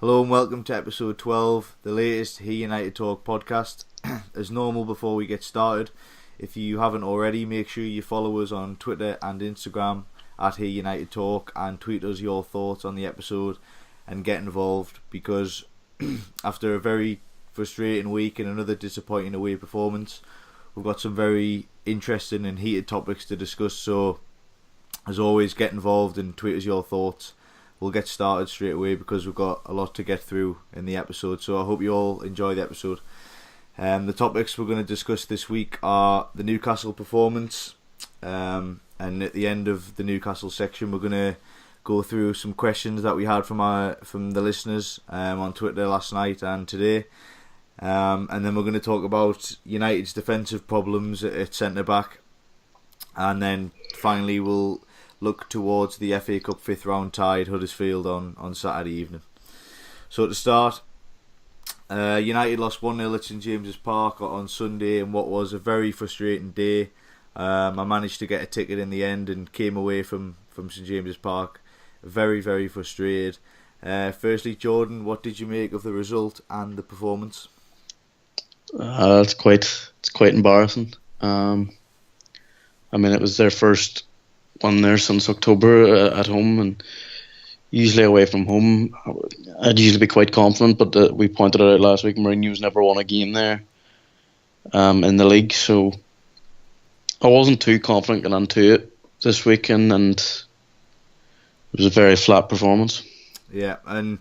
Hello and welcome to episode 12, the latest He United Talk podcast. As normal, before we get started, if you haven't already, make sure you follow us on Twitter and Instagram at He United Talk and tweet us your thoughts on the episode and get involved, because after a very frustrating week and another disappointing away performance, we've got some very interesting and heated topics to discuss. So as always, get involved and tweet us your thoughts. We'll get started straight away because we've got a lot to get through in the episode, so I hope you all enjoy the episode. The topics we're going to discuss this week are the Newcastle performance, and at the end of the Newcastle section we're going to go through some questions that we had from the listeners on Twitter last night and today, and then we're going to talk about United's defensive problems at centre back, and then finally we'll look towards the FA Cup 5th round tie at Huddersfield on Saturday evening. So to start, United lost 1-0 at St.James Park on Sunday in what was a very frustrating day. I managed to get a ticket in the end and came away from St James Park very, very frustrated. Firstly, Jordan, what did you make of the result and the performance? It's quite embarrassing. It was their first one there since October at home, and usually away from home I'd usually be quite confident, but we pointed it out last week, Mourinho's never won a game there in the league, so I wasn't too confident going into it this weekend, and it was a very flat performance. Yeah, and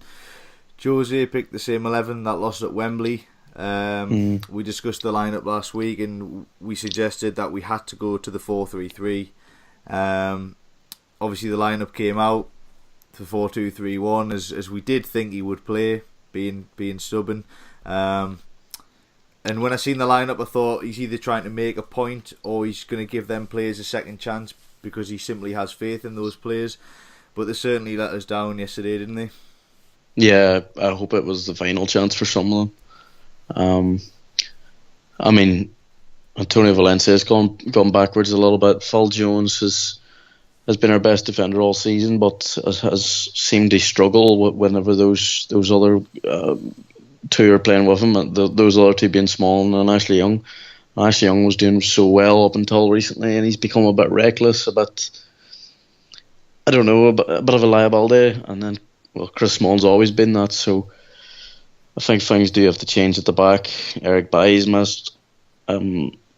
Jose picked the same 11 that lost at Wembley. We discussed the lineup last week and we suggested that we had to go to the 4-3-3. Obviously the lineup came out for 4-2-3-1 as we did think he would play, being stubborn, and when I seen the lineup I thought he's either trying to make a point or he's going to give them players a second chance because he simply has faith in those players, but they certainly let us down yesterday, didn't they? Yeah, I hope it was the final chance for some of them. Antonio Valencia has gone backwards a little bit. Phil Jones has been our best defender all season, but has seemed to struggle whenever those other two are playing with him. Those other two being Small and Ashley Young. Ashley Young was doing so well up until recently, and he's become a bit reckless, a bit of a liability. And then, Chris Small's always been that, so I think things do have to change at the back. Eric Bailly's missed.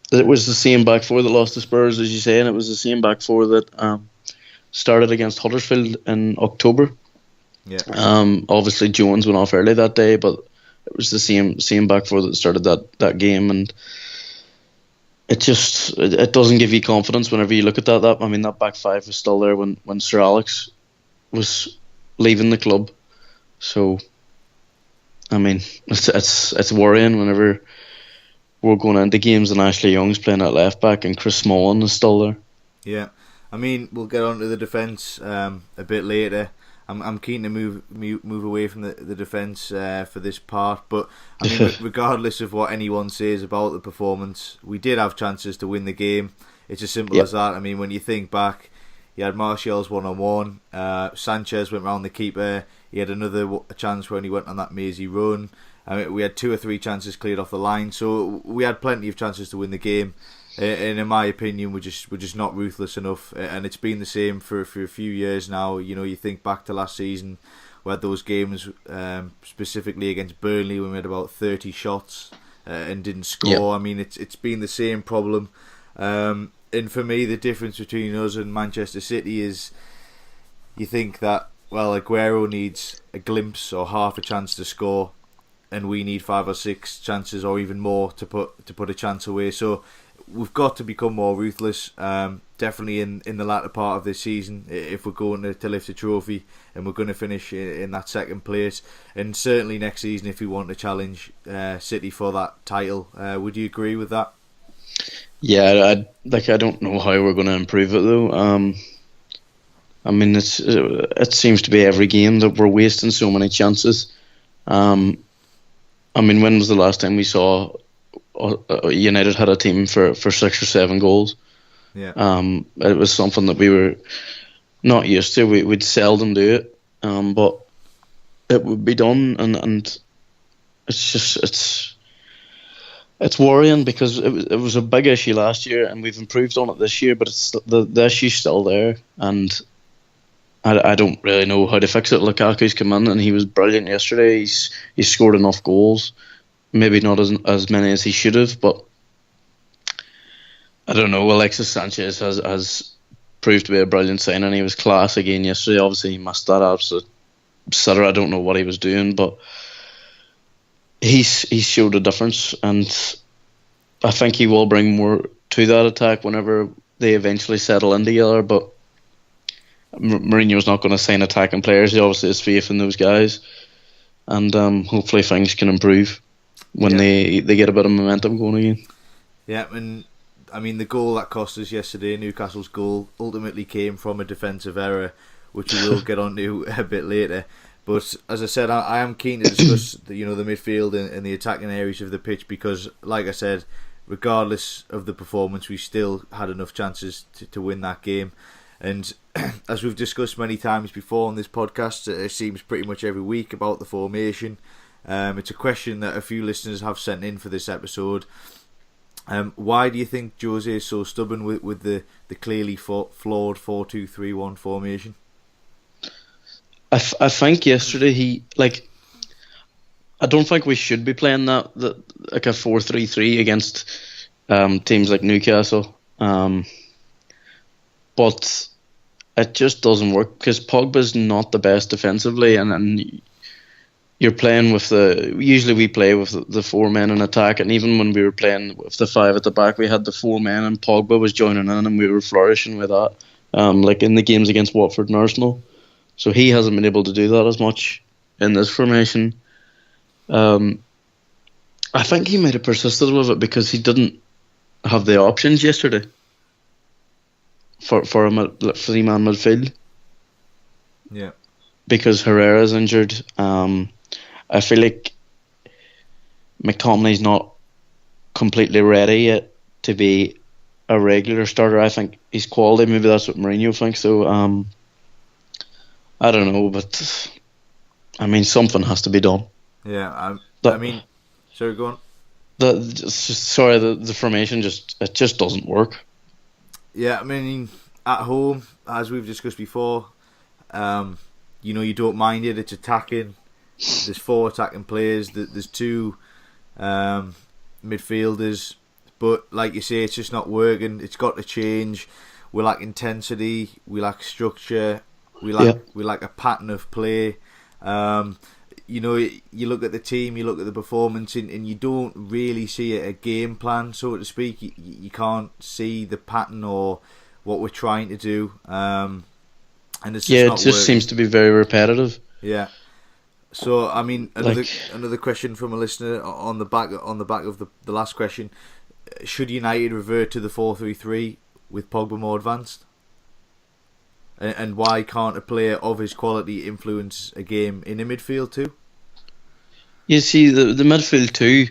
It was the same back four that lost to Spurs, as you say, and it was the same back four that started against Huddersfield in October. Yeah. Obviously Jones went off early that day, but it was the same back four that started that game, and it doesn't give you confidence whenever you look at that. That back five was still there when Sir Alex was leaving the club. So it's worrying whenever we're going into games and Ashley Young's playing at left back and Chris Smalling is still there. Yeah, we'll get on to the defence a bit later. I'm keen to move away from the defence for this part, but regardless of what anyone says about the performance, we did have chances to win the game. It's as simple as that. When you think back, you had Martial's 1-on-1, Sanchez went round the keeper, he had another chance when he went on that mazy run. We had 2 or 3 chances cleared off the line, so we had plenty of chances to win the game. And in my opinion, we're just not ruthless enough, and it's been the same for a few years now. You think back to last season, we had those games specifically against Burnley when we had about 30 shots and didn't score. Yep. It's been the same problem. And for me, the difference between us and Manchester City is you think that, Aguero needs a glimpse or half a chance to score, and we need 5 or 6 chances or even more to put a chance away. So we've got to become more ruthless, definitely in the latter part of this season if we're going to lift a trophy and we're going to finish in that second place, and certainly next season if we want to challenge City for that title. Would you agree with that? Yeah, I don't know how we're going to improve it though. It seems to be every game that we're wasting so many chances. When was the last time we saw United had a team for 6 or 7 goals? Yeah. It was something that we were not used to. We'd seldom do it. But it would be done, and it's just it's worrying because it was a big issue last year, and we've improved on it this year, but it's the issue's still there, and I don't really know how to fix it. Lukaku's come in and he was brilliant yesterday. He's scored enough goals, maybe not as many as he should have, but I don't know. Alexis Sanchez has proved to be a brilliant signing. He was class again yesterday. Obviously, he missed that absolute sitter. I don't know what he was doing, but he's showed a difference, and I think he will bring more to that attack whenever they eventually settle in together. But Mourinho's not going to sign attacking players. He obviously has faith in those guys, and hopefully things can improve when they get a bit of momentum going again. Yeah, and I mean the goal that cost us yesterday, Newcastle's goal, ultimately came from a defensive error, which we will get onto a bit later. But as I said, I am keen to discuss the midfield and the attacking areas of the pitch because, like I said, regardless of the performance, we still had enough chances to win that game. And as we've discussed many times before on this podcast, it seems pretty much every week about the formation. It's a question that a few listeners have sent in for this episode. Why do you think Jose is so stubborn with the clearly flawed 4-2-3-1 formation? I think yesterday I don't think we should be playing that like a 4-3-3 against teams like Newcastle, but it just doesn't work because Pogba's not the best defensively, and you're playing with usually we play with the four men in attack, and even when we were playing with the five at the back, we had the four men and Pogba was joining in, and we were flourishing with that, like in the games against Watford and Arsenal. So he hasn't been able to do that as much in this formation. I think he might have persisted with it because he didn't have the options yesterday for a three-man midfield. Yeah. Because Herrera's injured. I feel like McTominay's not completely ready yet to be a regular starter. I think he's quality. Maybe that's what Mourinho thinks. So I don't know, but I mean something has to be done. Yeah, I mean, sorry, go on. The formation just doesn't work. Yeah, I mean at home, as we've discussed before, you don't mind it. It's attacking. There's four attacking players. There's two midfielders, but like you say, it's just not working. It's got to change. We lack intensity. We lack structure. We lack a pattern of play. You look at the team, you look at the performance, and you don't really see a game plan, so to speak. You can't see the pattern or what we're trying to do. And it's just not working. Seems to be very repetitive. Yeah. So I mean, another question from a listener on the back of the last question: should United revert to the 4-3-3 with Pogba more advanced? And why can't a player of his quality influence a game in the midfield too? You see, the midfield too,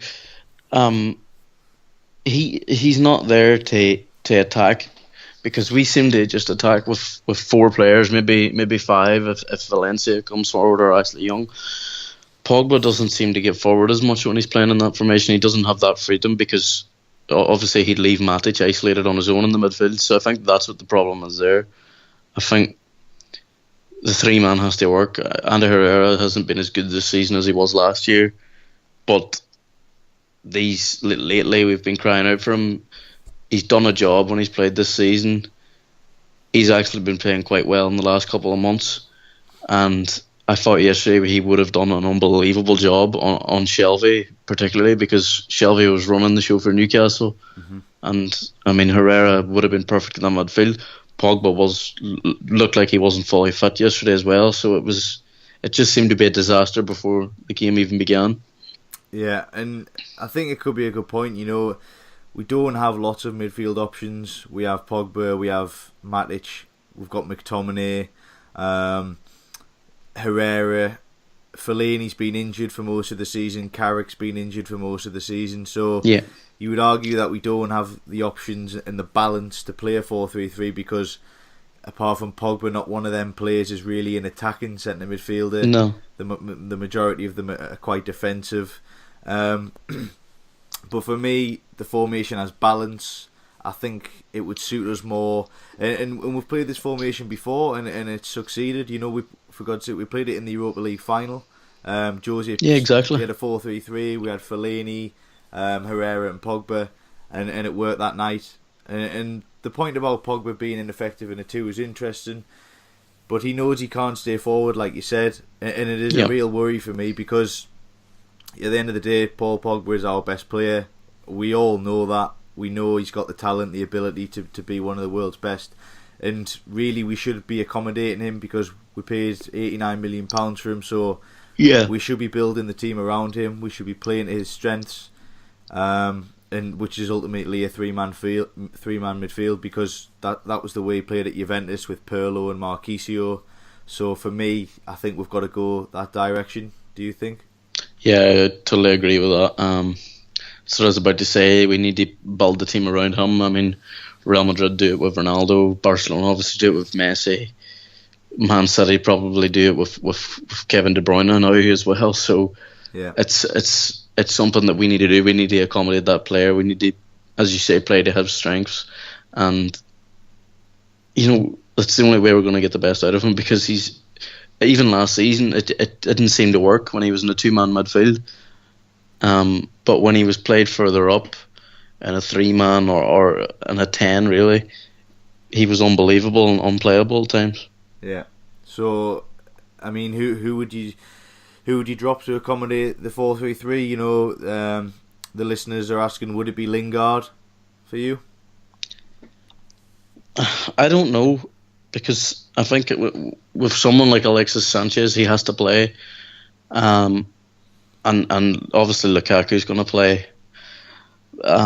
he's not there to attack, because we seem to just attack with four players, maybe five if Valencia comes forward or Ashley Young. Pogba doesn't seem to get forward as much when he's playing in that formation. He doesn't have that freedom because obviously he'd leave Matic isolated on his own in the midfield. So I think that's what the problem is there. I think the three-man has to work. Ander Herrera hasn't been as good this season as he was last year, but lately we've been crying out for him. He's done a job when he's played this season. He's actually been playing quite well in the last couple of months, and I thought yesterday he would have done an unbelievable job on Shelvey, particularly because Shelvey was running the show for Newcastle. Mm-hmm. And I mean Herrera would have been perfect in that midfield. Pogba looked like he wasn't fully fit yesterday as well, so it just seemed to be a disaster before the game even began. Yeah, and I think it could be a good point. We don't have lots of midfield options. We have Pogba, we have Matic, we've got McTominay, Herrera, Fellaini's been injured for most of the season, Carrick's been injured for most of the season, so yeah. You would argue that we don't have the options and the balance to play a 4-3-3 because apart from Pogba, not one of them players is really an attacking centre midfielder. No. The majority of them are quite defensive. But for me, the formation has balance. I think it would suit us more. And we've played this formation before, and it's succeeded. For God's sake, we played it in the Europa League final. Jose, Yeah, exactly. We had a 4-3-3. We had Fellaini, Herrera, and Pogba, and it worked that night. And the point about Pogba being ineffective in a 2 is interesting, but he knows he can't stay forward, like you said, and it is a real worry for me, because at the end of the day, Paul Pogba is our best player. We all know that. We know he's got the talent, the ability to be one of the world's best, and really we should be accommodating him, because we paid £89 million for him, so we should be building the team around him. We should be playing to his strengths, and which is ultimately a three-man midfield, because that was the way he played at Juventus with Pirlo and Marchisio. So for me, I think we've got to go that direction. Do you think? Yeah, I totally agree with that. So I was about to say, we need to build the team around him. I mean, Real Madrid do it with Ronaldo, Barcelona obviously do it with Messi, Man City probably do it with Kevin De Bruyne now as well. So it's something that we need to do. We need to accommodate that player. We need to, as you say, play to his strengths, and that's the only way we're going to get the best out of him, because even last season it didn't seem to work when he was in a 2-man midfield. But when he was played further up in a 3-man or in a 10, really, he was unbelievable and unplayable at times. Yeah. So, I mean, who would you drop to accommodate the 4-3-3? The listeners are asking, would it be Lingard for you? I don't know, because I think with someone like Alexis Sanchez, he has to play. And obviously Lukaku's going to play.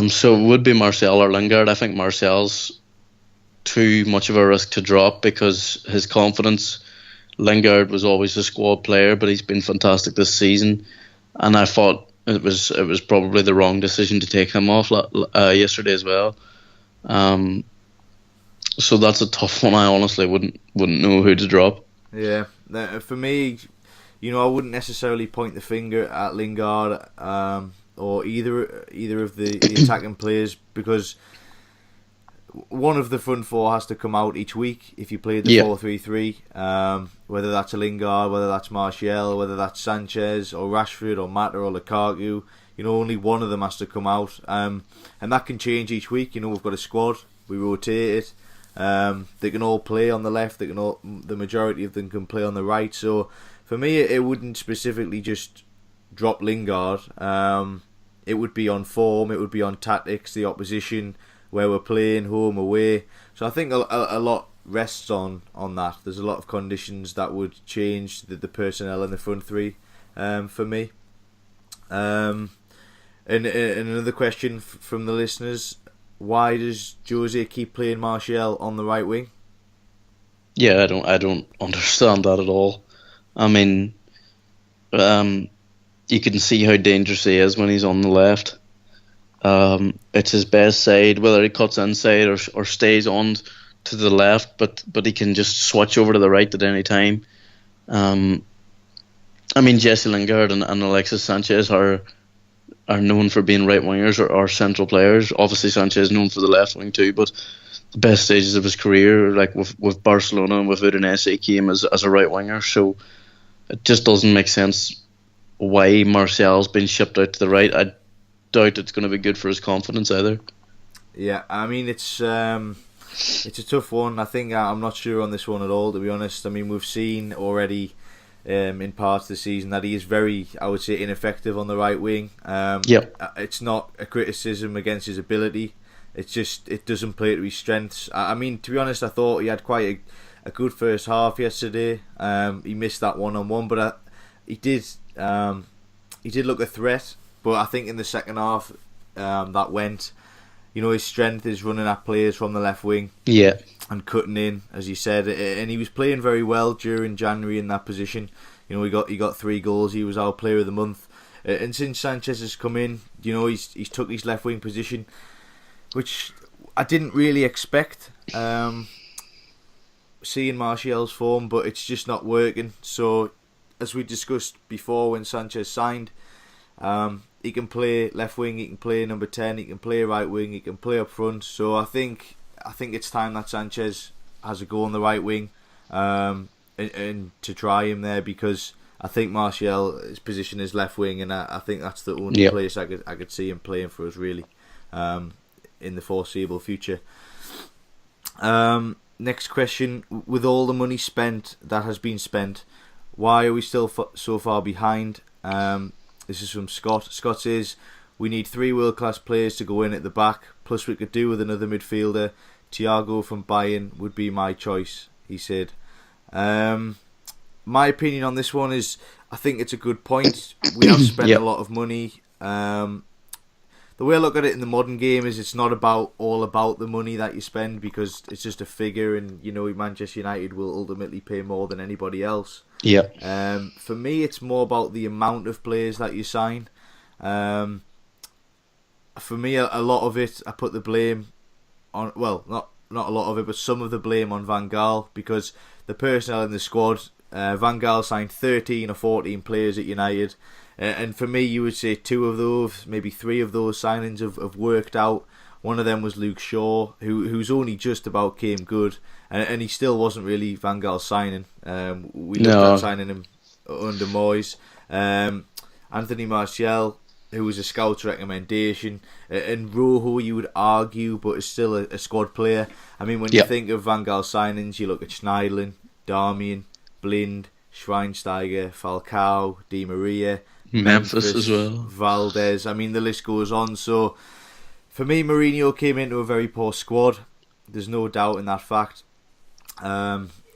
So it would be Martial or Lingard. I think Martial's too much of a risk to drop because his confidence. Lingard was always a squad player, but he's been fantastic this season. And I thought it was probably the wrong decision to take him off yesterday as well. So that's a tough one. I honestly wouldn't know who to drop. Yeah, for me, I wouldn't necessarily point the finger at Lingard or either of the attacking players, because one of the front four has to come out each week if you play the 4-3-3. Whether that's a Lingard, whether that's Martial, whether that's Sanchez or Rashford or Mata or Lukaku, only one of them has to come out, and that can change each week. We've got a squad, we rotate it. They can all play on the left. The majority of them can play on the right. So for me, it wouldn't specifically just drop Lingard. It would be on form. It would be on tactics, the opposition, where we're playing, home, away. So I think a lot rests on that. There's a lot of conditions that would change the personnel in the front three for me. And another question from the listeners: why does Jose keep playing Martial on the right wing? Yeah, I don't understand that at all. I mean, you can see how dangerous he is when he's on the left. It's his best side, whether he cuts inside or stays on to the left, but he can just switch over to the right at any time. I mean, Jesse Lingard and Alexis Sanchez are known for being right wingers or central players. Obviously, Sanchez is known for the left wing too, but the best stages of his career, like with Barcelona and with Udinese, came as a right winger. So it just doesn't make sense why Martial's been shipped out to the right. I doubt it's going to be good for his confidence either. Yeah, I mean, it's a tough one. I think I'm not sure on this one at all, to be honest. I mean, we've seen already in parts of the season that he is very, I would say, ineffective on the right wing. It's not a criticism against his ability. It's just it doesn't play to his strengths. I mean, to be honest, I thought he had quite a good first half yesterday. He missed that one-on-one, but he did look a threat. But I think in the second half, that went. His strength is running at players from the left wing. Yeah. And cutting in, as you said, and he was playing very well during January in that position. He got 3 goals. He was our player of the month. And since Sanchez has come in, he's took his left wing position, which I didn't really expect. seeing Martial's form, but it's just not working. So, as we discussed before, when Sanchez signed, he can play left wing, he can play number 10, he can play right wing, he can play up front. So I think it's time that Sanchez has a go on the right wing, and to try him there, because I think Martial's position is left wing, and I think that's the only place I could see him playing for us, really, in the foreseeable future. Next question: with all the money that has been spent, why are we still so far behind? This is from Scott. Scott says, we need 3 world-class players to go in at the back, plus we could do with another midfielder. Thiago from Bayern would be my choice, he said. My opinion on this one is, I think it's a good point. We have spent a lot of money. The way I look at it in the modern game is it's not all about the money that you spend, because it's just a figure, and Manchester United will ultimately pay more than anybody else. Yeah. For me, it's more about the amount of players that you sign. For me, a lot of it, I put the blame on, well, not a lot of it, but some of the blame on Van Gaal, because the personnel in the squad, Van Gaal signed 13 or 14 players at United, and for me, you would say 2 of those, maybe 3 of those signings have worked out. One of them was Luke Shaw, who's only just about came good, and he still wasn't really Van Gaal's signing. We looked at signing him under Moyes. Anthony Martial, who was a scout's recommendation, and Rojo, you would argue, but is still a squad player. I mean, when you think of Van Gaal's signings, you look at Schneiderlin, Darmian, Blind, Schweinsteiger, Falcao, Di Maria, Memphis as well, Valdez. I mean, the list goes on. So for me, Mourinho came into a very poor squad. There's no doubt in that fact.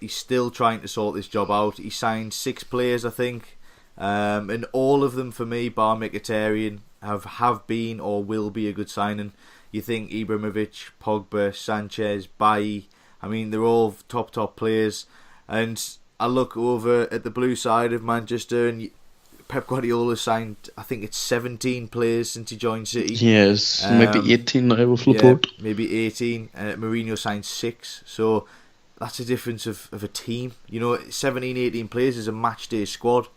He's still trying to sort this job out. He signed 6 players, I think, and all of them, for me, bar Mkhitaryan, have been or will be a good signing. You think Ibrahimovic, Pogba, Sanchez, Bailly, I mean, they're all top players. And I look over at the blue side of Manchester, and Pep Guardiola signed, I think it's 17 players since he joined City. Yes, maybe 18 now with Laporte. Yeah, maybe 18. Mourinho signed 6. So that's a difference of a team. 17, 18 players is a match day squad.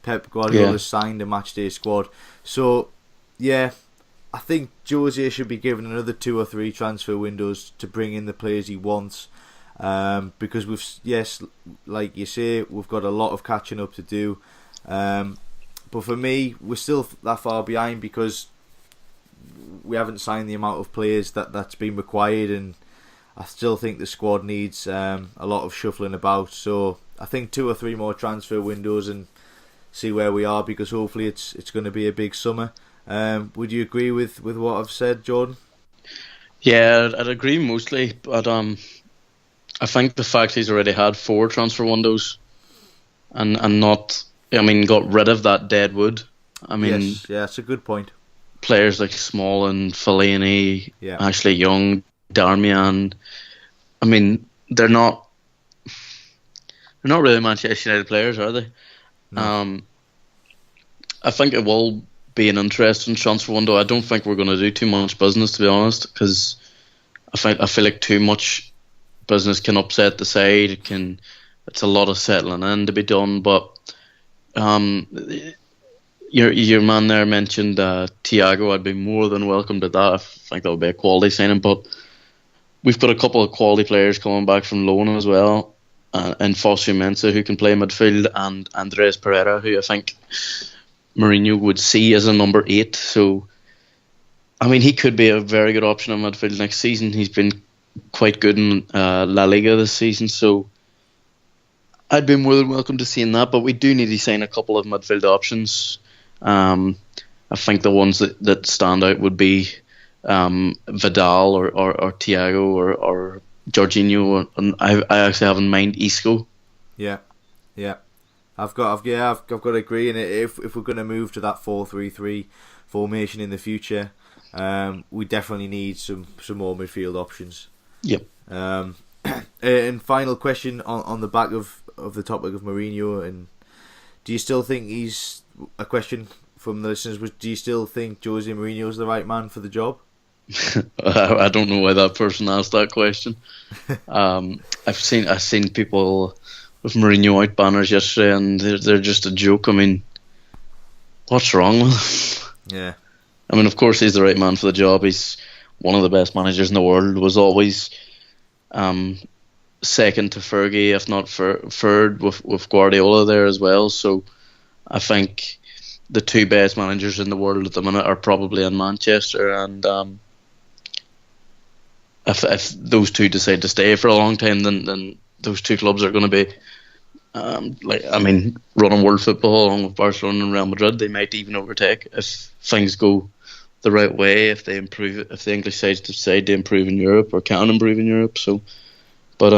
Pep Guardiola signed a match day squad. So, yeah, I think Jose should be given another 2 or 3 transfer windows to bring in the players he wants. Because like you say, we've got a lot of catching up to do. But for me, we're still that far behind because we haven't signed the amount of players that's been required, and I still think the squad needs a lot of shuffling about. So I think 2 or 3 more transfer windows and see where we are, because hopefully it's going to be a big summer. Would you agree with what I've said, Jordan? Yeah, I'd agree mostly, but I think the fact he's already had 4 transfer windows and got rid of that dead wood. I mean, yes, yeah, that's a good point. Players like Smalling, Fellaini, Ashley Young, Darmian. I mean, they're not really Manchester United players, are they? No. I think it will be an interesting transfer window. I don't think we're going to do too much business, to be honest, because I feel like too much business can upset the side. It's a lot of settling in to be done. But your man there mentioned Thiago. I'd be more than welcome to that. I think that would be a quality signing. But we've got a couple of quality players coming back from loan as well, and Fosu Mensah, who can play midfield, and Andres Pereira, who I think Mourinho would see as a number 8. So, I mean, he could be a very good option in midfield next season. He's been quite good in La Liga this season, so I'd be more than welcome to seeing that. But we do need to sign a couple of midfield options. I think the ones that stand out would be Vidal or Thiago or Jorginho, and I actually have in mind Isco. Yeah. I've got to agree. And if we're going to move to that 4-3-3 formation in the future, we definitely need some more midfield options. Yep. And final question on the back of the topic of Mourinho, and do you still think a question from the listeners was, do you still think Jose Mourinho is the right man for the job? I don't know why that person asked that question. I've seen people with Mourinho out banners yesterday, and they're just a joke. I mean, what's wrong with him? Yeah. I mean, of course, he's the right man for the job. He's one of the best managers in the world. Was always second to Fergie, if not third, with Guardiola there as well. So I think the two best managers in the world at the minute are probably in Manchester, and if those two decide to stay for a long time, then those two clubs are going to be running world football along with Barcelona and Real Madrid. They might even overtake if things go the right way, if they improve, if the English sides decide to improve in Europe or can improve in Europe. So, but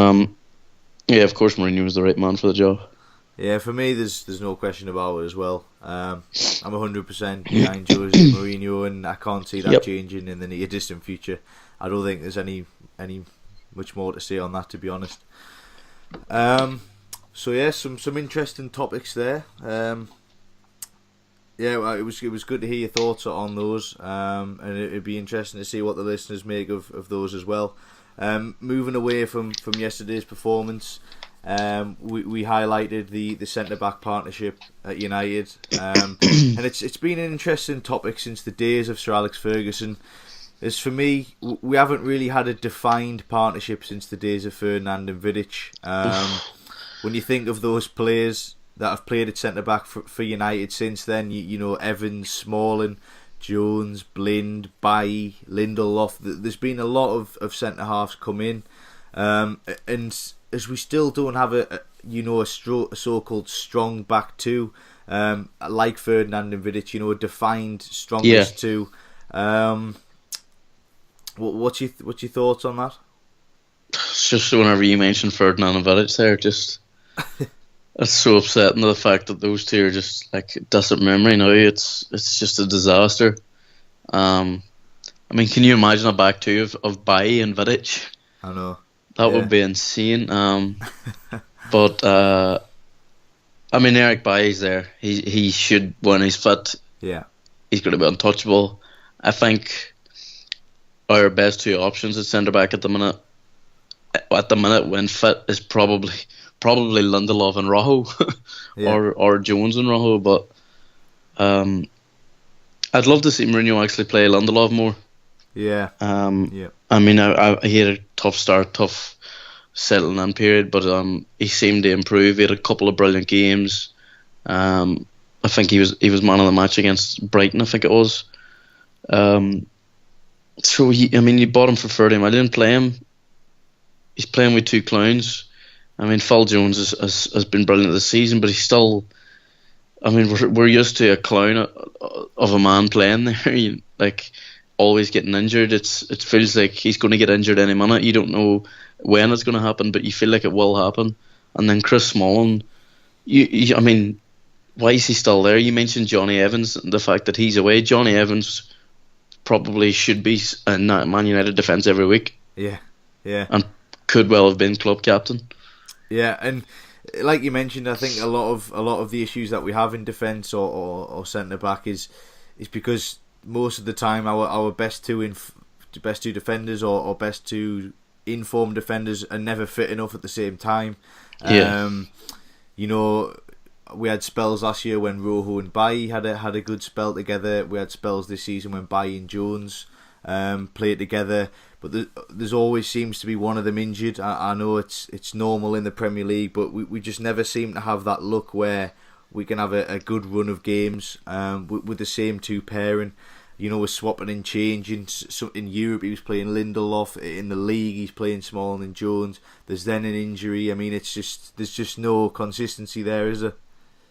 yeah, of course, Mourinho is the right man for the job. Yeah, for me, there's no question about it as well. I'm 100% behind Jose Mourinho, and I can't see that changing in the near distant future. I don't think there's any much more to say on that, to be honest. So yeah, some interesting topics there. Yeah, it was good to hear your thoughts on those, and it'd be interesting to see what the listeners make of those as well. Moving away from yesterday's performance, we highlighted the centre back partnership at United, and it's been an interesting topic since the days of Sir Alex Ferguson. As for me, we haven't really had a defined partnership since the days of Ferdinand and Vidic. When you think of those players that have played at centre back for United since then, you know, Evans, Smalling, Jones, Blind, Bailly, Lindelof. There's been a lot of centre halves come in, and as we still don't have a so-called strong back two, like Ferdinand and Vidic, you know, a defined strongest two. What's your thoughts on that? It's just whenever you mention Ferdinand and Vidic there, just it's so upsetting, the fact that those two are just like distant memory now. It's just a disaster. I mean, can you imagine a back two of Bailly and Vidic? I know. That would be insane. But I mean, Eric Bailly's there. He should, when he's fit. Yeah. He's going to be untouchable. I think our best two options at centre back at the minute when fit is probably Lindelof and Rojo, or Jones and Rojo. But I'd love to see Mourinho actually play Lindelof more. Yeah. I mean, he had a tough start, tough settling in period, but he seemed to improve. He had a couple of brilliant games. I think he was man of the match against Brighton, I think it was. So you bought him for 30 million. Play him. He's playing with two clowns. I mean, Phil Jones has been brilliant this season, but he's still. I mean, we're used to a clown of a man playing there, like always getting injured. It feels like he's going to get injured any minute. You don't know when it's going to happen, but you feel like it will happen. And then Chris Smalling, I mean, why is he still there? You mentioned Johnny Evans, the fact that he's away. Johnny Evans probably should be in Man United defence every week. Yeah. And could well have been club captain. Yeah, and like you mentioned, I think a lot of the issues that we have in defence or centre back is because most of the time our best two defenders or best two informed defenders are never fit enough at the same time. You know, we had spells last year when Rojo and Bailly had a good spell together. We had spells this season when Bailly and Jones played together. But there's always seems to be one of them injured. I know it's normal in the Premier League, but we just never seem to have that luck where we can have a good run of games with the same two pairing. You know, we're swapping and changing. So in Europe, he was playing Lindelof. In the league, he's playing Smalling and Jones. There's then an injury. I mean, there's just no consistency there, is there?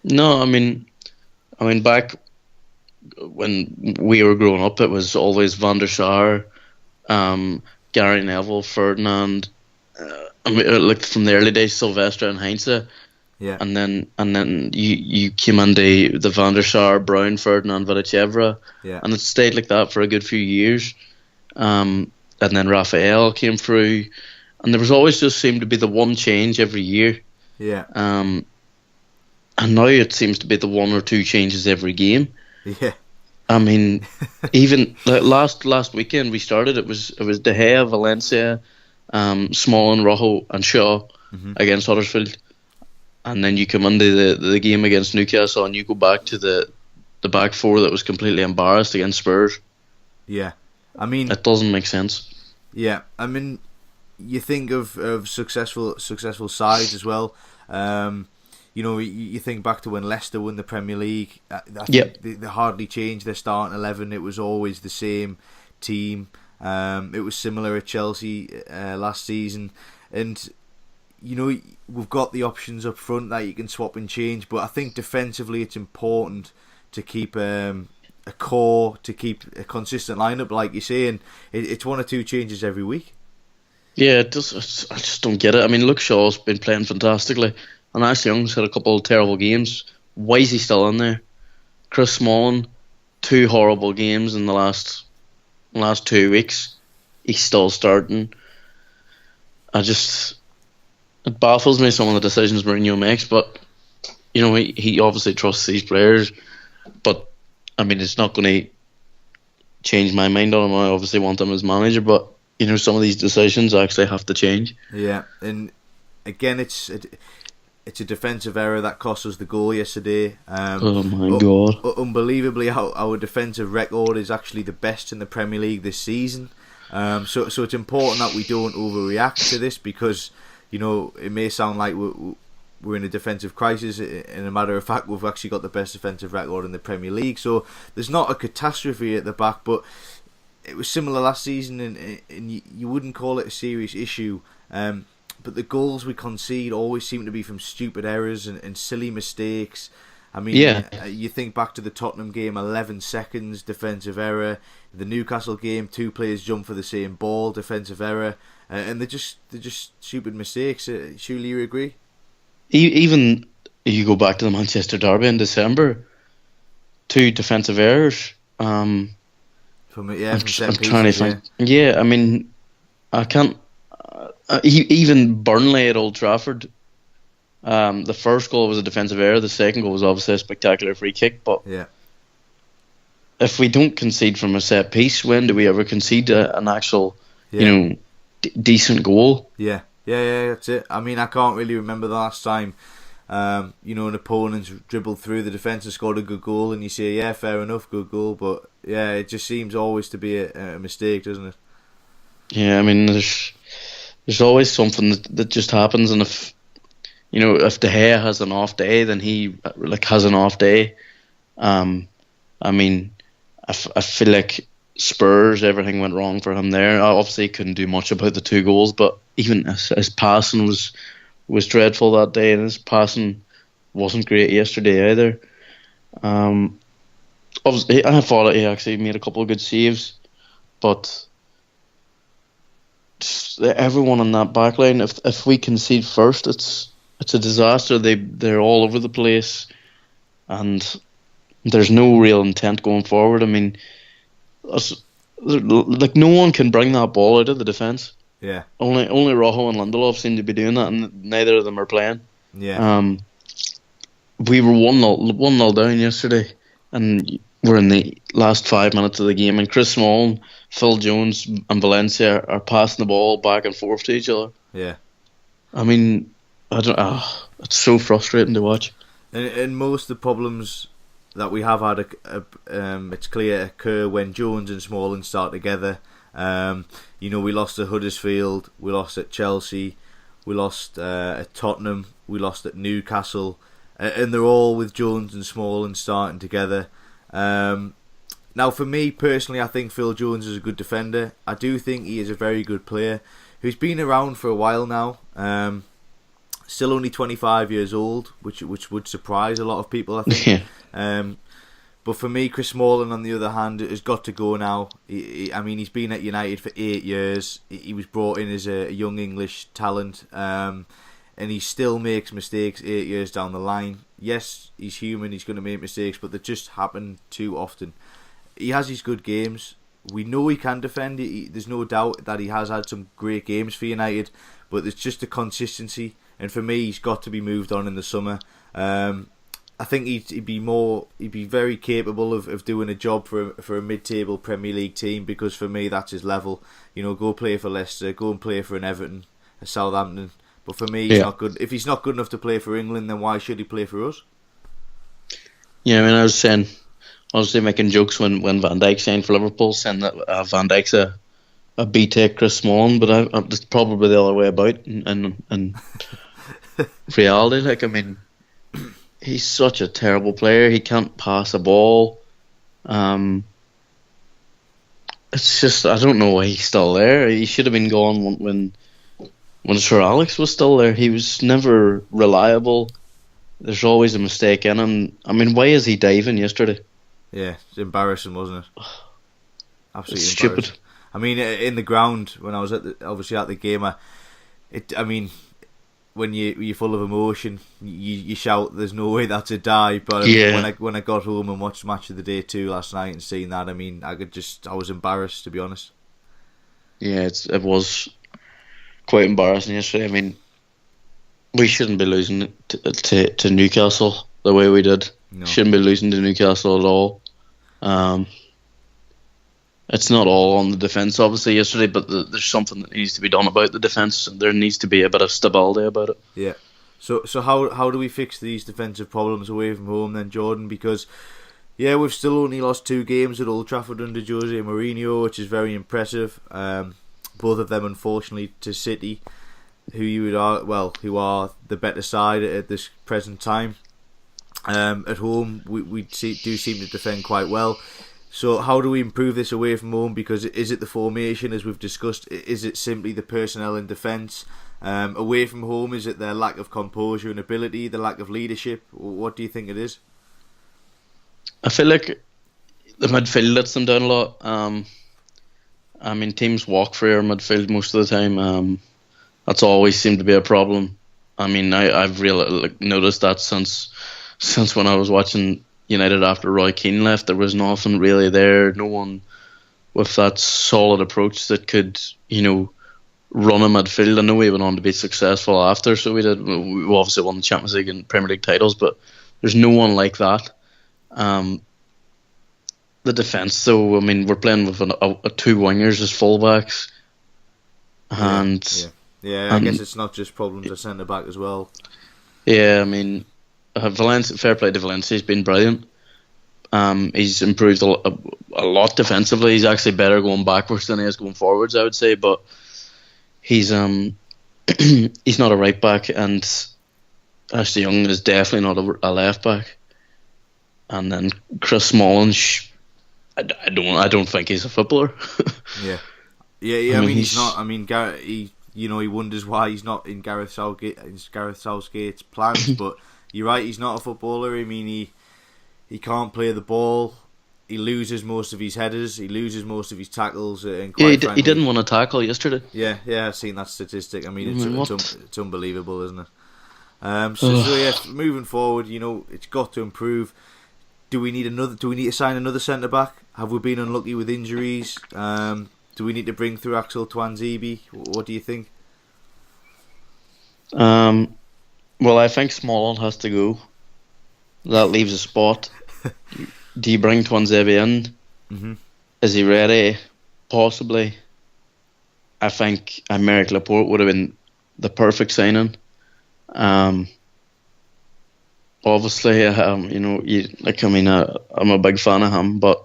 No, I mean, back when we were growing up, it was always Van der Sar, Gary Neville, Ferdinand. Like from the early days, Sylvester and Heinze. Yeah. And then you came into the Van der Sar, Brown, Ferdinand, Vidic, Evra. Yeah. And it stayed like that for a good few years. And then Raphael came through, and there was always just seemed to be the one change every year. Yeah. And now it seems to be the one or two changes every game. Yeah. I mean, even like last weekend we started. It was De Gea, Valencia, Smalling, Rojo, and Shaw against Huddersfield, and then you come into the game against Newcastle, and you go back to the back four that was completely embarrassed against Spurs. Yeah, I mean, it doesn't make sense. Yeah, I mean, you think of successful sides as well. You think back to when Leicester won the Premier League. I think they hardly changed their starting 11. It was always the same team. It was similar at Chelsea last season, and we've got the options up front that you can swap and change. But I think defensively, it's important to keep a core, to keep a consistent lineup, like you're saying. It's one or two changes every week. Yeah, it does. I just don't get it. I mean, Luke Shaw's been playing fantastically, and Ashley Young's had a couple of terrible games. Why is he still in there? Chris Smalling, 2 horrible games in the last 2 weeks. He's still starting. It baffles me, some of the decisions Mourinho makes, but he obviously trusts these players. But I mean, it's not going to change my mind on him. I obviously want him as manager, but some of these decisions actually have to change. Yeah, and again, it's a defensive error that cost us the goal yesterday. Oh my God! Unbelievably, our defensive record is actually the best in the Premier League this season. So it's important that we don't overreact to this, because it may sound like we're in a defensive crisis. In a matter of fact, we've actually got the best defensive record in the Premier League. So there's not a catastrophe at the back, but it was similar last season, and you wouldn't call it a serious issue. But the goals we concede always seem to be from stupid errors and silly mistakes. I mean, you think back to the Tottenham game, 11 seconds, defensive error. The Newcastle game, 2 players jump for the same ball, defensive error. And they're just stupid mistakes. Surely you agree? Even you go back to the Manchester derby in December, 2 defensive errors. I'm trying to think. Yeah, I mean, I can't. Even Burnley at Old Trafford. The first goal was a defensive error. The second goal was obviously a spectacular free kick. But if we don't concede from a set piece, when do we ever concede an actual, decent goal? Yeah, that's it. I mean, I can't really remember the last time, an opponent's dribbled through the defence and scored a good goal, and you say, yeah, fair enough, good goal. But yeah, it just seems always to be a mistake, doesn't it? Yeah, I mean, there's always something that just happens, and if De Gea has an off day, then he has an off day. I mean, I feel like Spurs, everything went wrong for him there. Obviously, he couldn't do much about the 2 goals, but even his passing was dreadful that day, and his passing wasn't great yesterday either. Obviously, I thought that he actually made a couple of good saves, but everyone on that back line, if we concede first, it's a disaster. They're all over the place, and there's no real intent going forward. I mean, no one can bring that ball out of the defence. Yeah. Only Rojo and Lindelof seem to be doing that, and neither of them are playing. Yeah. We were 1-0 down yesterday, and we're in the last 5 minutes of the game, and Chris Smalling, Phil Jones, and Valencia are passing the ball back and forth to each other. Yeah. I mean, it's so frustrating to watch. And most of the problems that we have had, it's clear, occur when Jones and Smalling start together. We lost at Huddersfield, we lost at Chelsea, we lost at Tottenham, we lost at Newcastle, and they're all with Jones and Smalling starting together. Now, for me personally, I think Phil Jones is a good defender. I do think he is a very good player who's been around for a while now. Still only 25 years old, which would surprise a lot of people, I think. Yeah. But for me, Chris Smalling, on the other hand, has got to go now. He's been at United for 8 years. He was brought in as a young English talent, and he still makes mistakes 8 years down the line. Yes, he's human, he's going to make mistakes, but they just happen too often. He has his good games. We know he can defend. There's no doubt that he has had some great games for United, but it's just the consistency. And for me, he's got to be moved on in the summer. I think he'd be very capable of doing a job for a mid-table Premier League team, because for me that's his level. Go play for Leicester, go and play for an Everton, a Southampton. But for me, he's not good. If he's not good enough to play for England, then why should he play for us? Yeah, I mean, I was saying, obviously making jokes when Van Dijk signed for Liverpool, saying that Van Dijk's a B-Tech Chris Smalling, but it's probably the other way about in reality. Like, I mean, he's such a terrible player. He can't pass a ball. It's just, I don't know why he's still there. He should have been gone when Sir Alex was still there. He was never reliable. There's always a mistake in him. I mean, why is he diving yesterday? Yeah, it's embarrassing, wasn't it? Absolutely it's embarrassing. Stupid. I mean, in the ground when I was obviously at the game, I mean, when you're full of emotion, you shout, "There's no way that's a die!" But when I got home and watched Match of the Day 2 last night and seeing that, I mean, I was embarrassed, to be honest. Yeah, it was quite embarrassing yesterday. I mean, we shouldn't be losing to Newcastle the way we did. No. Shouldn't be losing to Newcastle at all. It's not all on the defence, obviously, yesterday, but there's something that needs to be done about the defence, and there needs to be a bit of stability about it. Yeah. So how do we fix these defensive problems away from home then, Jordan? Because, yeah, we've still only lost 2 games at Old Trafford under Jose Mourinho, which is very impressive. Both of them, unfortunately, to City, who are the better side at this present time. At home, we do seem to defend quite well. So how do we improve this away from home? Because is it the formation, as we've discussed? Is it simply the personnel in defence? Away from home, is it their lack of composure and ability, the lack of leadership? What do you think it is? I feel like the midfield lets them down a lot. I mean, teams walk for your midfield most of the time. That's always seemed to be a problem. I mean, I've really noticed that since when I was watching United after Roy Keane left. There was nothing really there. No one with that solid approach that could, run a midfield. I know we went on to be successful after, so we did. We obviously won the Champions League and Premier League titles, but there's no one like that. The defence, though, I mean, we're playing with 2 wingers as fullbacks, and I guess it's not just problems at centre back as well. Yeah, I mean, Valencia, fair play to Valencia, he's been brilliant. He's improved a lot defensively. He's actually better going backwards than he is going forwards, I would say. But he's he's not a right back, and Ashley Young is definitely not a left back. And then Chris Smalling, I don't think he's a footballer. Yeah. I mean, he's not. I mean, he wonders why he's not in Gareth Southgate's plans. But you're right, he's not a footballer. I mean, he can't play the ball. He loses most of his headers. He loses most of his tackles. And he didn't want to tackle yesterday. Yeah, I've seen that statistic. I mean, it's unbelievable, isn't it? So moving forward, it's got to improve. Do we need to sign another centre back? Have we been unlucky with injuries? Do we need to bring through Axel Tuanzebe? What do you think? Well, I think Smalling has to go. That leaves a spot. Do you bring Tuanzebe in? Mm-hmm. Is he ready? Possibly. I think Aymeric Laporte would have been the perfect signing. Obviously, I'm a big fan of him, but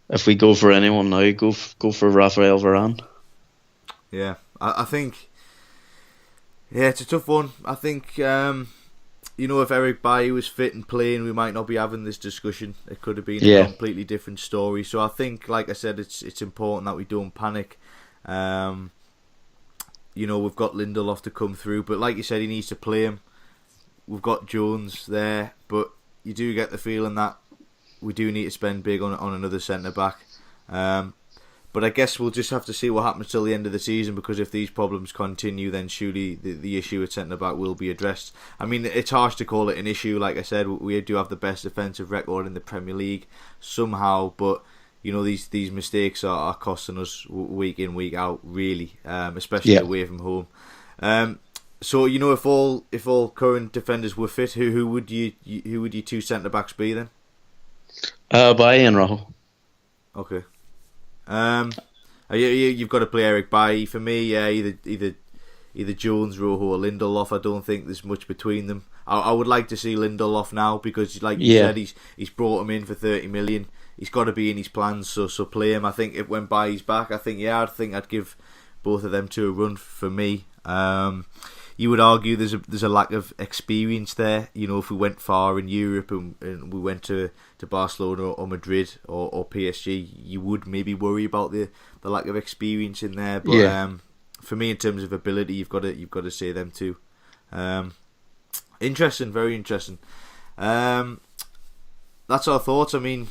if we go for anyone now, go for Raphael Varane. Yeah, I think. Yeah, it's a tough one. I think if Eric Bailly was fit and playing, we might not be having this discussion. It could have been a completely different story. So I think, like I said, it's important that we don't panic. We've got Lindelof to come through, but like you said, he needs to play him. We've got Jones there, but you do get the feeling that we do need to spend big on another centre back. But I guess we'll just have to see what happens till the end of the season, because if these problems continue, then surely the issue at centre back will be addressed. I mean, it's harsh to call it an issue. Like I said, we do have the best defensive record in the Premier League somehow, but these mistakes are costing us week in, week out, really, especially away from home. So if all current defenders were fit, who would your two centre backs be then? Bailly and Rojo. Okay. You've got to play Eric Bailly for me. Yeah, either Jones, Rojo, or Lindelof. I don't think there's much between them. I would like to see Lindelof now because, like you said, he's brought him in for 30 million. He's got to be in his plans, so play him. I think if when Bailly's back, I think I'd give both of them two a run for me. You would argue there's a lack of experience there. If we went far in Europe and we went to Barcelona or Madrid or PSG, you would maybe worry about the lack of experience in there. But for me, in terms of ability, you've got to say them too. Interesting, very interesting. That's our thoughts. I mean,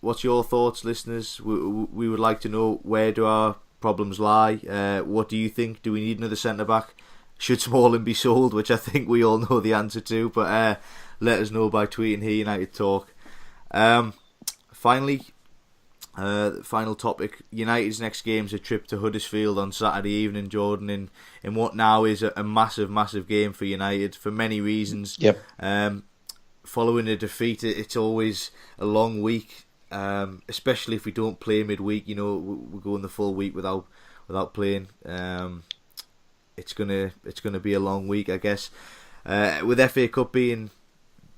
what's your thoughts, listeners? We would like to know, where do our problems lie? What do you think? Do we need another centre back? Should Smalling be sold? Which I think we all know the answer to, but let us know by tweeting Here United Talk. Finally, final topic. United's next game is a trip to Huddersfield on Saturday evening, Jordan, in what now is a massive game for United for many reasons. Yep. Following a defeat, it's always a long week, especially if we don't play midweek. We're going the full week without playing. It's gonna be a long week, I guess. With FA Cup being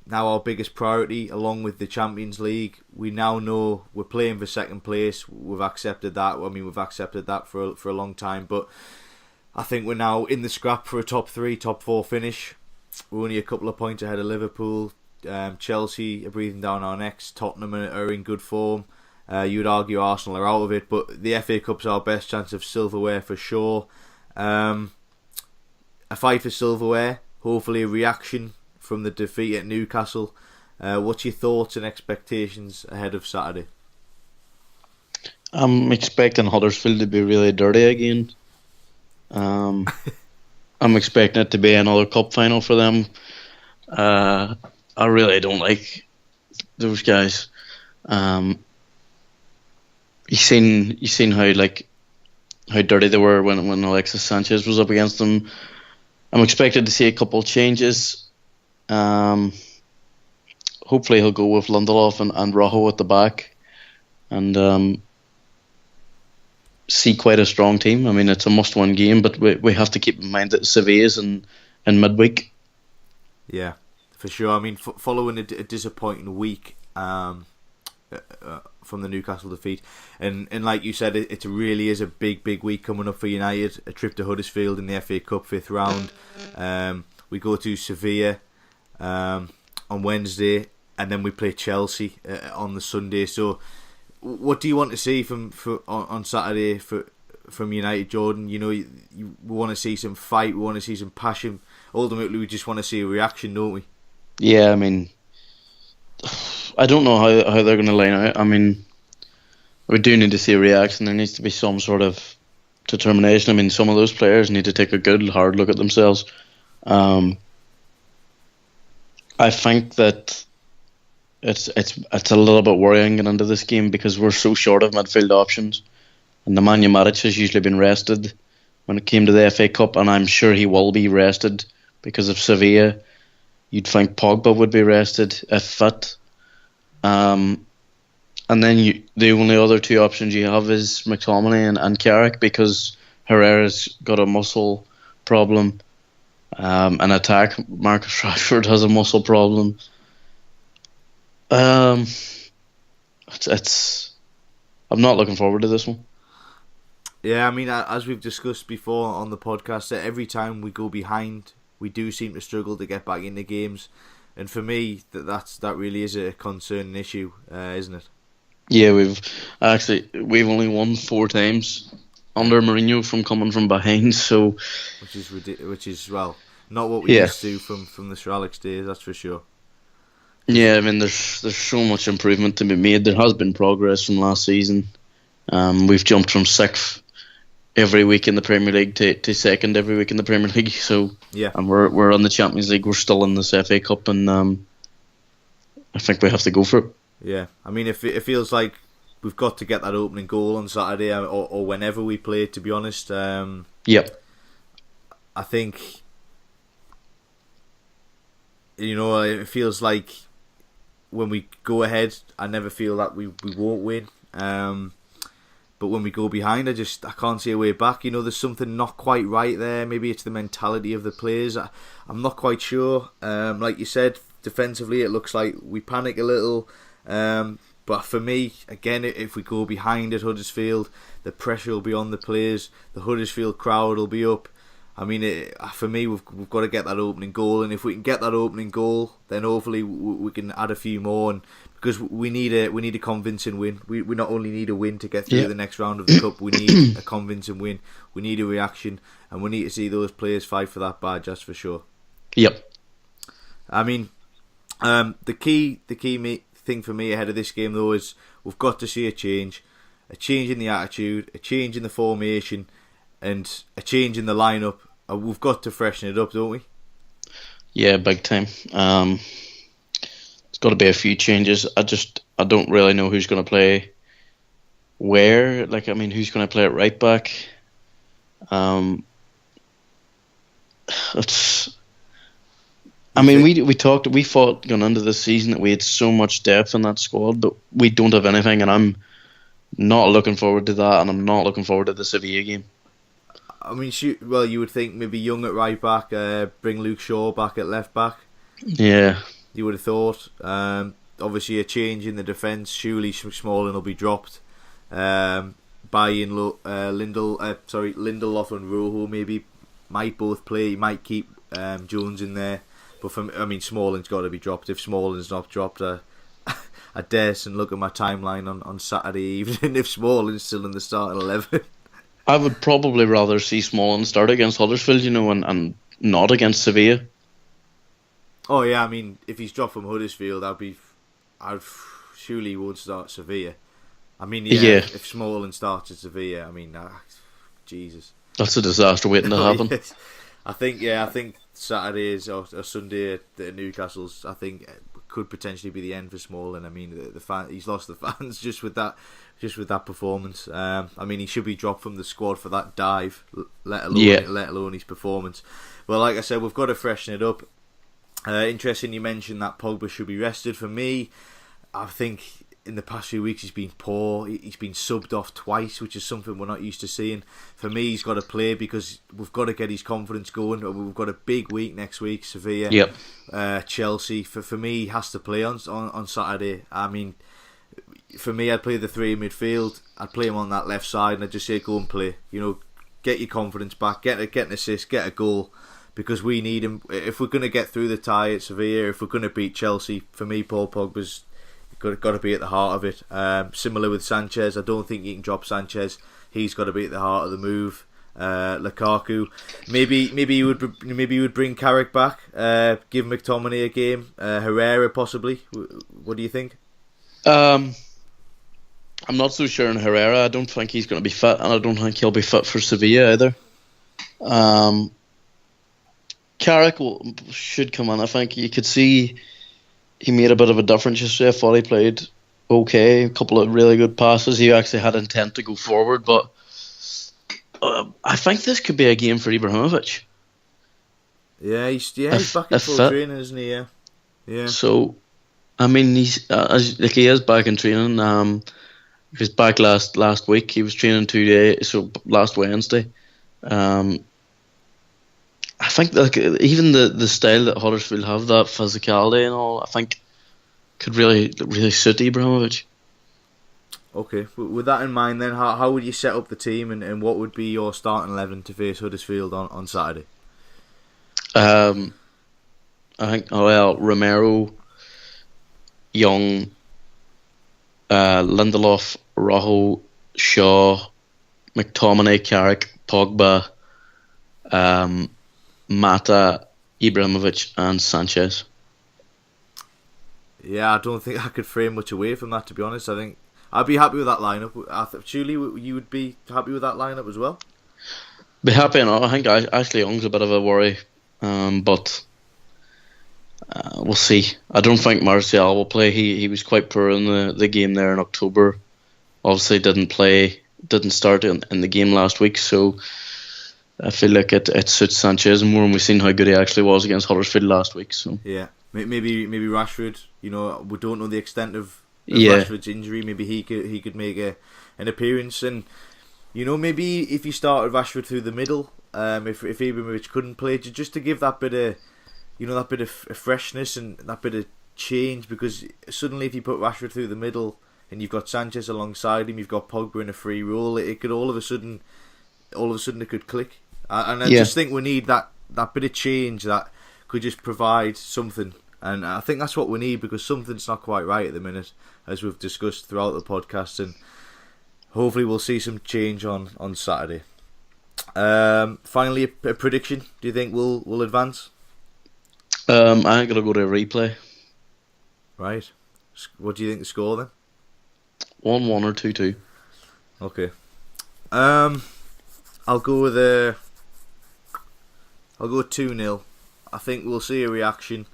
now our biggest priority, along with the Champions League, we now know we're playing for second place. We've accepted that. I mean, we've accepted that for a long time, but I think we're now in the scrap for a top 3, top 4 finish. We're only a couple of points ahead of Liverpool. Chelsea are breathing down our necks. Tottenham are in good form. You would argue Arsenal are out of it, but the FA Cup's our best chance of silverware for sure. A fight for silverware, hopefully a reaction from the defeat at Newcastle. What's your thoughts and expectations ahead of Saturday? I'm expecting Huddersfield to be really dirty again. I'm expecting it to be another cup final for them. I really don't like those guys. You seen how dirty they were when Alexis Sanchez was up against them. I'm expected to see a couple of changes. Hopefully he'll go with Lindelof and Rojo at the back, and see quite a strong team. I mean, it's a must-win game, but we have to keep in mind that Sevilla's in midweek. Yeah, for sure. I mean, following a disappointing week from the Newcastle defeat, and like you said, it really is a big week coming up for United. A trip to Huddersfield in the FA Cup 5th round. We go to Sevilla on Wednesday, and then we play Chelsea on the Sunday. So what do you want to see on Saturday from United, Jordan? We want to see some fight, we want to see some passion. Ultimately, we just want to see a reaction, don't we? Yeah, I mean, I don't know how they're going to line out. I mean, we do need to see a reaction. There needs to be some sort of determination. I mean, some of those players need to take a good, hard look at themselves. I think that it's a little bit worrying getting into this game because we're so short of midfield options. And Nemanja Matic has usually been rested when it came to the FA Cup, and I'm sure he will be rested because of Sevilla. You'd think Pogba would be rested if fit. And then the only other two options you have is McTominay and Carrick, because Herrera's got a muscle problem. An attack, Marcus Rashford has a muscle problem. It's I'm not looking forward to this one. Yeah, I mean, as we've discussed before on the podcast, that every time we go behind, we do seem to struggle to get back into games. And for me, that really is a concerning issue, isn't it? Yeah, we've only won 4 times under Mourinho from coming from behind, so which is well, not what we used to from the Sir Alex days, that's for sure. Yeah, I mean, there's so much improvement to be made. There has been progress from last season. We've jumped from 6th every week in the Premier League to 2nd every week in the Premier League. So yeah, and we're on the Champions League. We're still in this FA Cup, and I think we have to go for it. Yeah, I mean, it feels like we've got to get that opening goal on Saturday or whenever we play. To be honest, yep. I think it feels like when we go ahead, I never feel that we won't win. But when we go behind, I can't see a way back. There's something not quite right there. Maybe it's the mentality of the players. I'm not quite sure. Like you said, defensively, it looks like we panic a little. But for me, again, if we go behind at Huddersfield, the pressure will be on the players. The Huddersfield crowd will be up. I mean, for me, we've got to get that opening goal, and if we can get that opening goal, then hopefully we can add a few more. And because we need a convincing win. We not only need a win to get through the next round of the cup, we need a convincing win. We need a reaction, and we need to see those players fight for that badge. That's for sure. Yep. I mean, the key thing for me ahead of this game though is we've got to see a change in the attitude, a change in the formation, and a change in the lineup. We've got to freshen it up, don't we? Yeah, big time. There's got to be a few changes. I don't really know who's going to play where. Who's going to play at right back? We thought going into the season that we had so much depth in that squad, but we don't have anything, and I'm not looking forward to that, and I'm not looking forward to the Sevilla game. I mean, you would think maybe Young at right back, bring Luke Shaw back at left back. Yeah. You would have thought. Obviously, a change in the defence. Surely Smalling will be dropped. Buy in Lindelof and Rojo maybe might both play. You might keep Jones in there. But Smalling's got to be dropped. If Smalling's not dropped, I dare and look at my timeline on Saturday evening if Smalling's still in the starting 11. I would probably rather see Smalling start against Huddersfield, and not against Sevilla. Oh yeah, if he's dropped from Huddersfield, surely he won't start Sevilla. If Smalling starts at Sevilla, Jesus, that's a disaster waiting to happen. Yes. I think Saturday or Sunday at Newcastle's, I think could potentially be the end for Smalling. He's lost the fans just with that performance. He should be dropped from the squad for that dive, let alone his performance. Well, like I said, we've got to freshen it up. Interesting you mentioned that Pogba should be rested. For me, I think in the past few weeks he's been poor. He's been subbed off twice, which is something we're not used to seeing. For me, he's got to play because we've got to get his confidence going. We've got a big week next week, Sevilla, Chelsea. For me, he has to play on Saturday. For me, I'd play the three in midfield. I'd play him on that left side, and I'd just say go and play. Get your confidence back, get an assist, get a goal. Because we need him. If we're going to get through the tie at Sevilla, if we're going to beat Chelsea, for me, Paul Pogba's got to be at the heart of it. Similar with Sanchez, I don't think you can drop Sanchez. He's got to be at the heart of the move. Lukaku, maybe you would bring Carrick back. Give McTominay a game. Herrera possibly. What do you think? I'm not so sure on Herrera. I don't think he's going to be fit, and I don't think he'll be fit for Sevilla either. Carrick should come in. I think you could see he made a bit of a difference yesterday. I thought he played okay. A couple of really good passes. He actually had intent to go forward, but I think this could be a game for Ibrahimovic. Yeah, he's back in full training, isn't he? Yeah. So, he's he is back in training. He was back last week. He was training 2 days, so last Wednesday. I think even the style that Huddersfield have, that physicality and all, I think could really suit Ibrahimovic. Okay, with that in mind then, how would you set up the team and what would be your starting 11 to face Huddersfield on Saturday? I think Romero, Young, Lindelof, Rojo, Shaw, McTominay, Carrick, Pogba, Mata, Ibrahimovic and Sanchez. Yeah, I don't think I could frame much away from that, to be honest. I think I'd be happy with that lineup. Surely you would be happy with that lineup as well? Be happy enough. I think Ashley Young's a bit of a worry, but we'll see. I don't think Martial will play. He was quite poor in the game there in October. Obviously didn't start in the game last week, so I feel like it suits Sanchez more, and we've seen how good he actually was against Huddersfield last week. So yeah, maybe Rashford. You know, we don't know the extent of Yeah. Rashford's injury. Maybe he could make an appearance, and you know, maybe if you started Rashford through the middle, if Ibrahimovic couldn't play, just to give that bit of, you know, that bit of freshness and that bit of change, because suddenly if you put Rashford through the middle and you've got Sanchez alongside him, you've got Pogba in a free role, it could all of a sudden it could click. And I just think we need that bit of change that could just provide something. And I think that's what we need, because something's not quite right at the minute, as we've discussed throughout the podcast, and hopefully we'll see some change on Saturday. Finally, a prediction. Do you think we'll advance? I'm going to go to a replay. Right. What do you think the score then? 1-1 or 2-2. Okay. I'll go with 2-0. I think we'll see a reaction.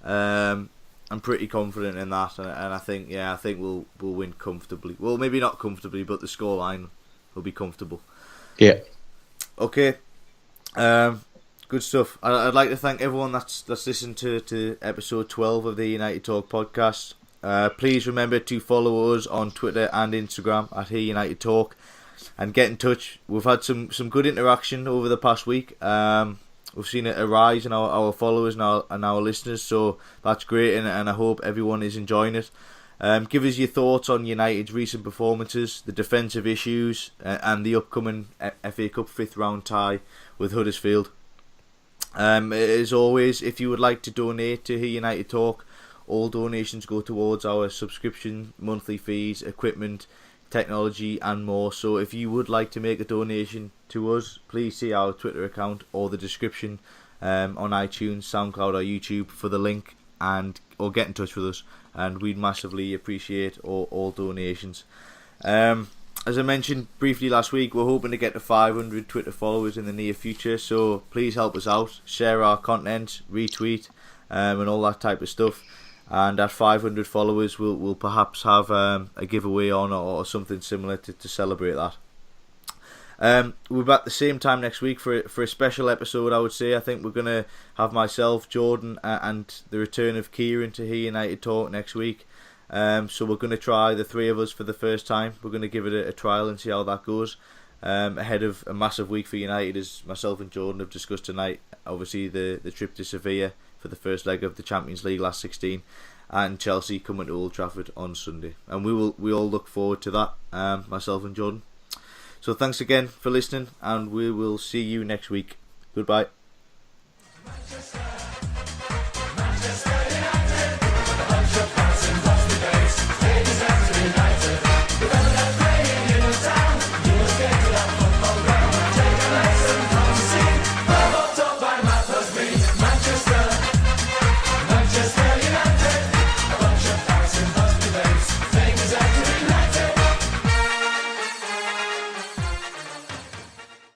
I'm pretty confident in that, and I think we'll win comfortably. Well, maybe not comfortably, but the scoreline will be comfortable. Yeah. Okay. Good stuff. I'd like to thank everyone that's listened to episode 12 of the United Talk podcast. Please remember to follow us on Twitter and Instagram at Here United Talk, and get in touch. We've had some good interaction over the past week. We've seen a rise in our followers and our listeners, so that's great, and I hope everyone is enjoying it. Give us your thoughts on United's recent performances, the defensive issues, and the upcoming FA Cup 5th round tie with Huddersfield. As always, if you would like to donate to Here United Talk, all donations go towards our subscription, monthly fees, equipment, technology and more. So if you would like to make a donation to us, please see our Twitter account or the description on iTunes, SoundCloud or YouTube for the link, or get in touch with us, and we'd massively appreciate all donations. As I mentioned briefly last week, we're hoping to get to 500 Twitter followers in the near future, so please help us out, share our content, retweet, and all that type of stuff. And at 500 followers, we'll perhaps have a giveaway on, or something similar to celebrate that. We'll be back the same time next week for a special episode, I would say. I think we're going to have myself, Jordan, and the return of Kieran to Here United Talk next week. So we're going to try the three of us for the first time. We're going to give it a trial and see how that goes. Ahead of a massive week for United, as myself and Jordan have discussed tonight. Obviously the trip to Sevilla for the first leg of the Champions League last 16, and Chelsea coming to Old Trafford on Sunday. And we all look forward to that, myself and Jordan. So thanks again for listening, and we will see you next week. Goodbye.